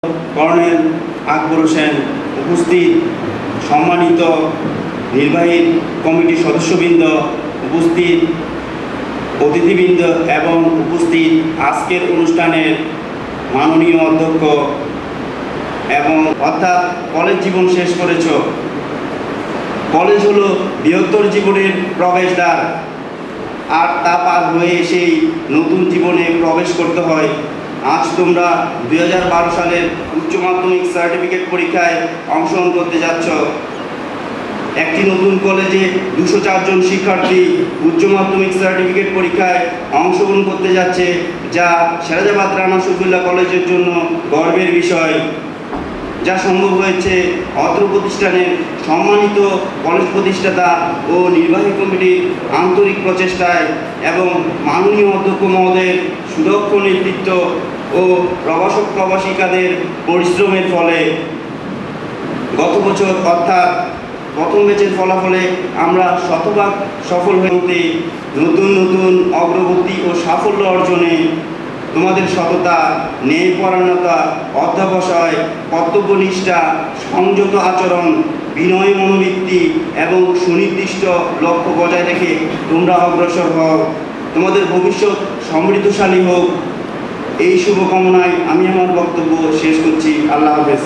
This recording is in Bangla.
কর্নেল আকবর হোসেন, উপস্থিত সম্মানিত নির্বাহী কমিটির সদস্যবৃন্দ, উপস্থিত অতিথিবৃন্দ এবং উপস্থিত আজকের অনুষ্ঠানের মাননীয় অধ্যক্ষ এবং অর্থাৎ কলেজ জীবন শেষ করেছ। কলেজ হলো বৃহত্তর জীবনের প্রবেশদ্বার, আর তা পার হয়ে এসেই নতুন জীবনে প্রবেশ করতে হয়। আজ তোমরা 2012 সালের উচ্চ মাধ্যমিক সার্টিফিকেট পরীক্ষায় অংশগ্রহণ করতে যাচ্ছ। একটি নতুন কলেজে 204 জন শিক্ষার্থী উচ্চ মাধ্যমিক সার্টিফিকেট পরীক্ষায় অংশগ্রহণ করতে যাচ্ছে, যা শেরাজাবাদ রানা শফিউল্লাহ কলেজের জন্য গর্বের বিষয়। যা সম্ভব হয়েছে অত্র প্রতিষ্ঠানের সম্মানিত কলেজ প্রতিষ্ঠাতা ও নির্বাহী কমিটির আন্তরিক প্রচেষ্টায় এবং মাননীয় অধ্যক্ষ মহোদয়ের সুদক্ষ নেতৃত্ব ও প্রবাসক প্রবাসিকাদের পরিশ্রমের ফলে। গত বছর অর্থাৎ প্রথম ব্যাচের ফলাফলে আমরা শতভাগ সফল হতে নতুন নতুন অগ্রগতি ও সাফল্য অর্জনে তোমাদের সততা, ন্যায়পরায়ণতা, অধ্যবসায়, কর্তব্যনিষ্ঠা, সংযত আচরণ, বিনয় মনোবৃত্তি এবং সুনির্দিষ্ট লক্ষ্য বজায় রেখে তোমরা অগ্রসর হও। তোমাদের ভবিষ্যৎ সমৃদ্ধশালী হোক, এই শুভকামনায় আমি আমার বক্তব্য শেষ করছি। আল্লাহ হাফেজ।